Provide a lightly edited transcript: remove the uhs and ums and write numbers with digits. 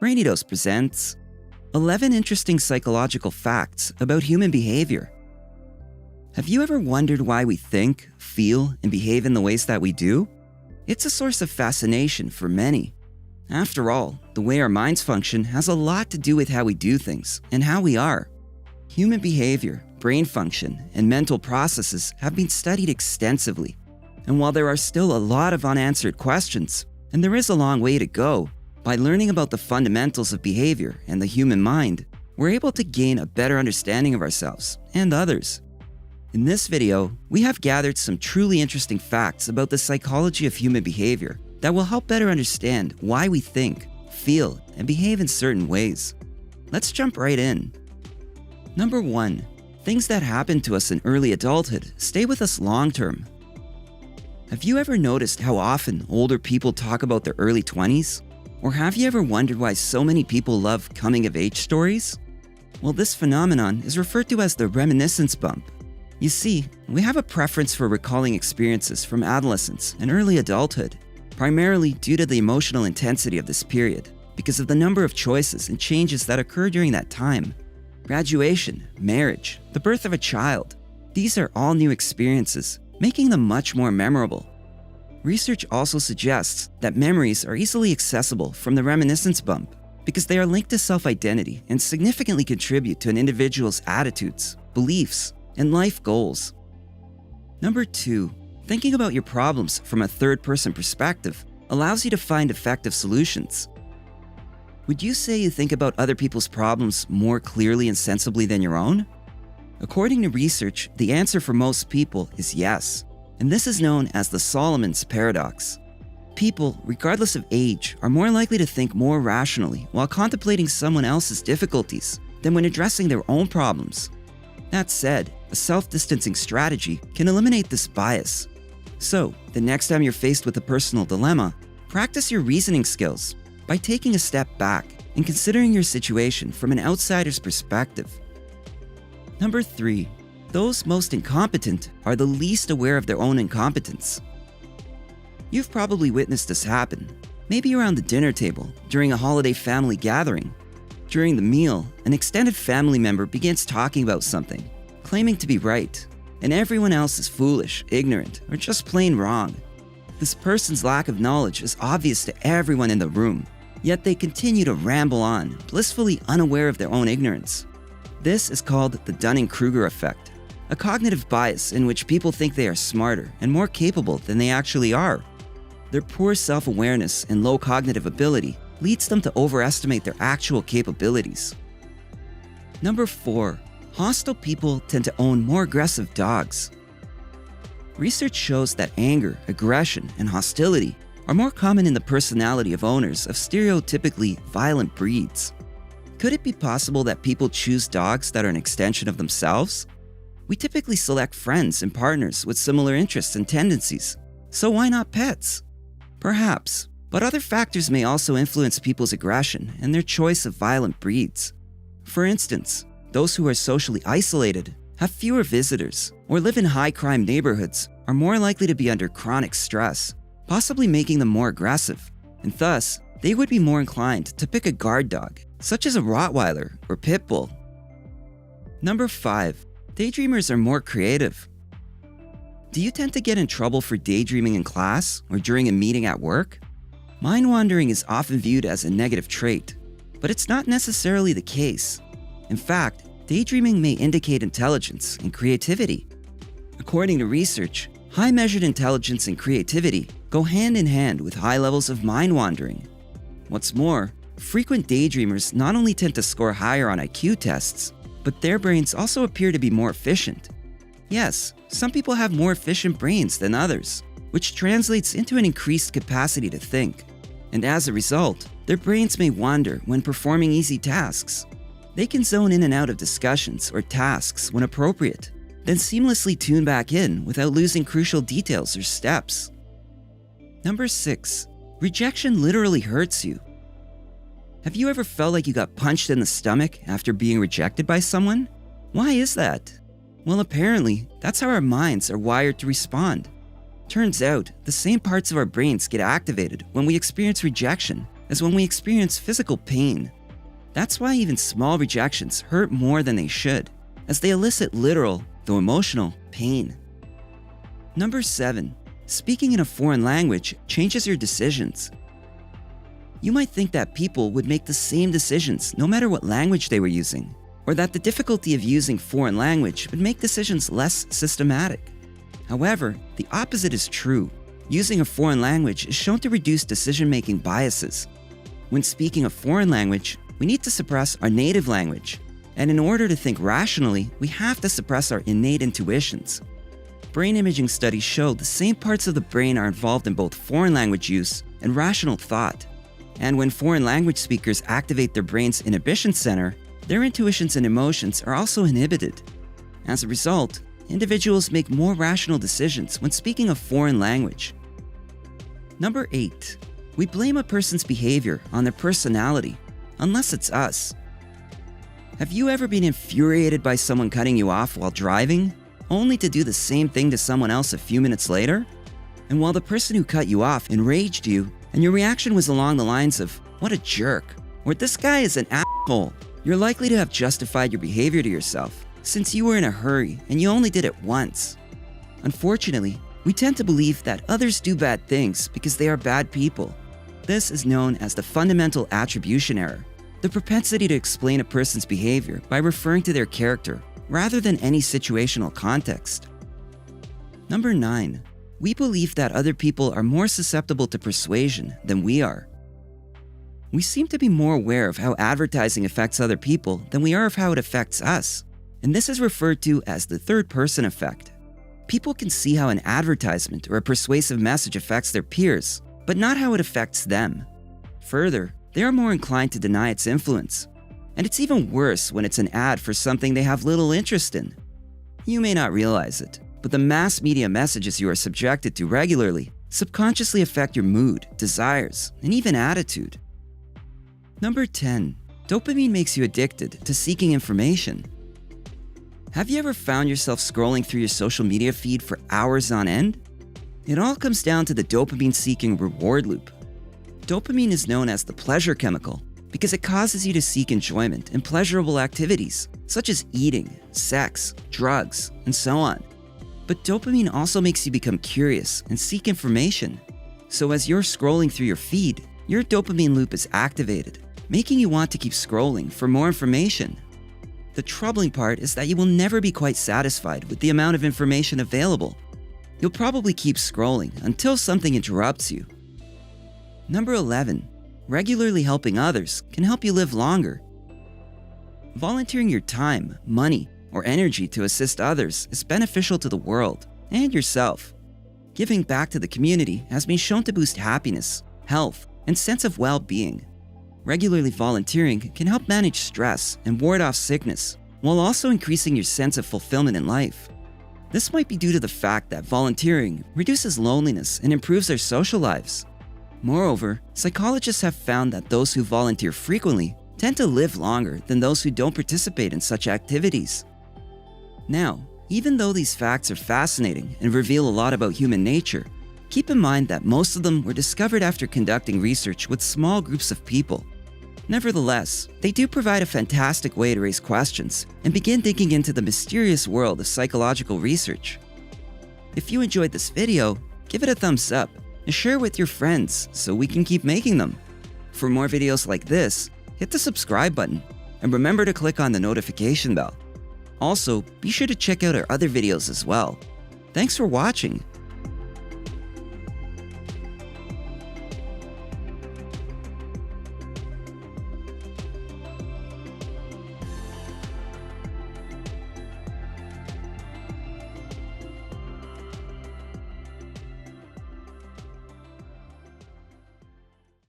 Rainidos presents 11 interesting psychological facts about human behavior. Have you ever wondered why we think, feel, and behave in the ways that we do? It's a source of fascination for many. After all, the way our minds function has a lot to do with how we do things and how we are. Human behavior, brain function, and mental processes have been studied extensively. And while there are still a lot of unanswered questions, and there is a long way to go, by learning about the fundamentals of behavior and the human mind, we're able to gain a better understanding of ourselves and others. In this video, we have gathered some truly interesting facts about the psychology of human behavior that will help better understand why we think, feel, and behave in certain ways. Let's jump right in. Number 1. Things that happen to us in early adulthood stay with us long term. Have you ever noticed how often older people talk about their early 20s? Or have you ever wondered why so many people love coming-of-age stories? Well, this phenomenon is referred to as the reminiscence bump. You see, we have a preference for recalling experiences from adolescence and early adulthood, primarily due to the emotional intensity of this period, because of the number of choices and changes that occur during that time. Graduation, marriage, the birth of a child, these are all new experiences, making them much more memorable. Research also suggests that memories are easily accessible from the reminiscence bump because they are linked to self-identity and significantly contribute to an individual's attitudes, beliefs, and life goals. Number 2, thinking about your problems from a third-person perspective allows you to find effective solutions. Would you say you think about other people's problems more clearly and sensibly than your own? According to research, the answer for most people is yes. And this is known as the Solomon's paradox. People, regardless of age, are more likely to think more rationally while contemplating someone else's difficulties than when addressing their own problems. That said, a self-distancing strategy can eliminate this bias. So, the next time you're faced with a personal dilemma, practice your reasoning skills by taking a step back and considering your situation from an outsider's perspective. Number 3. Those most incompetent are the least aware of their own incompetence. You've probably witnessed this happen, maybe around the dinner table, during a holiday family gathering. During the meal, an extended family member begins talking about something, claiming to be right, and everyone else is foolish, ignorant, or just plain wrong. This person's lack of knowledge is obvious to everyone in the room, yet they continue to ramble on, blissfully unaware of their own ignorance. This is called the Dunning-Kruger effect, a cognitive bias in which people think they are smarter and more capable than they actually are. Their poor self-awareness and low cognitive ability leads them to overestimate their actual capabilities. Number 4. Hostile people tend to own more aggressive dogs. Research shows that anger, aggression, and hostility are more common in the personality of owners of stereotypically violent breeds. Could it be possible that people choose dogs that are an extension of themselves? We typically select friends and partners with similar interests and tendencies, so why not pets? Perhaps, but other factors may also influence people's aggression and their choice of violent breeds. For instance, those who are socially isolated, have fewer visitors, or live in high-crime neighborhoods are more likely to be under chronic stress, possibly making them more aggressive, and thus, they would be more inclined to pick a guard dog, such as a Rottweiler or Pit Bull. Number 5. Daydreamers are more creative. Do you tend to get in trouble for daydreaming in class or during a meeting at work? Mind wandering is often viewed as a negative trait, but it's not necessarily the case. In fact, daydreaming may indicate intelligence and creativity. According to research, high measured intelligence and creativity go hand in hand with high levels of mind wandering. What's more, frequent daydreamers not only tend to score higher on IQ tests, but their brains also appear to be more efficient. Yes, some people have more efficient brains than others, which translates into an increased capacity to think. And as a result, their brains may wander when performing easy tasks. They can zone in and out of discussions or tasks when appropriate, then seamlessly tune back in without losing crucial details or steps. Number 6. Rejection literally hurts you. Have you ever felt like you got punched in the stomach after being rejected by someone? Why is that? Well, apparently, that's how our minds are wired to respond. Turns out, the same parts of our brains get activated when we experience rejection as when we experience physical pain. That's why even small rejections hurt more than they should, as they elicit literal, though emotional, pain. Number 7. Speaking in a foreign language changes your decisions. You might think that people would make the same decisions no matter what language they were using, or that the difficulty of using foreign language would make decisions less systematic. However, the opposite is true. Using a foreign language is shown to reduce decision-making biases. When speaking a foreign language, we need to suppress our native language, and in order to think rationally, we have to suppress our innate intuitions. Brain imaging studies show the same parts of the brain are involved in both foreign language use and rational thought. And when foreign language speakers activate their brain's inhibition center, their intuitions and emotions are also inhibited. As a result, individuals make more rational decisions when speaking a foreign language. Number 8. We blame a person's behavior on their personality, unless it's us. Have you ever been infuriated by someone cutting you off while driving, only to do the same thing to someone else a few minutes later? And while the person who cut you off enraged you, and your reaction was along the lines of, "What a jerk," or "This guy is an asshole," you're likely to have justified your behavior to yourself, since you were in a hurry and you only did it once. Unfortunately, we tend to believe that others do bad things because they are bad people. This is known as the fundamental attribution error, the propensity to explain a person's behavior by referring to their character rather than any situational context. Number 9. We believe that other people are more susceptible to persuasion than we are. We seem to be more aware of how advertising affects other people than we are of how it affects us, and this is referred to as the third-person effect. People can see how an advertisement or a persuasive message affects their peers, but not how it affects them. Further, they are more inclined to deny its influence, and it's even worse when it's an ad for something they have little interest in. You may not realize it, but the mass media messages you are subjected to regularly subconsciously affect your mood, desires, and even attitude. Number 10. Dopamine makes you addicted to seeking information. Have you ever found yourself scrolling through your social media feed for hours on end? It all comes down to the dopamine-seeking reward loop. Dopamine is known as the pleasure chemical because it causes you to seek enjoyment in pleasurable activities, such as eating, sex, drugs, and so on. But dopamine also makes you become curious and seek information. So as you're scrolling through your feed, your dopamine loop is activated, making you want to keep scrolling for more information. The troubling part is that you will never be quite satisfied with the amount of information available. You'll probably keep scrolling until something interrupts you. Number 11. Regularly helping others can help you live longer. Volunteering your time, money, or energy to assist others is beneficial to the world and yourself. Giving back to the community has been shown to boost happiness, health, and sense of well-being. Regularly volunteering can help manage stress and ward off sickness, while also increasing your sense of fulfillment in life. This might be due to the fact that volunteering reduces loneliness and improves our social lives. Moreover, psychologists have found that those who volunteer frequently tend to live longer than those who don't participate in such activities. Now, even though these facts are fascinating and reveal a lot about human nature, keep in mind that most of them were discovered after conducting research with small groups of people. Nevertheless, they do provide a fantastic way to raise questions and begin digging into the mysterious world of psychological research. If you enjoyed this video, give it a thumbs up and share it with your friends so we can keep making them. For more videos like this, hit the subscribe button and remember to click on the notification bell. Also, be sure to check out our other videos as well. Thanks for watching.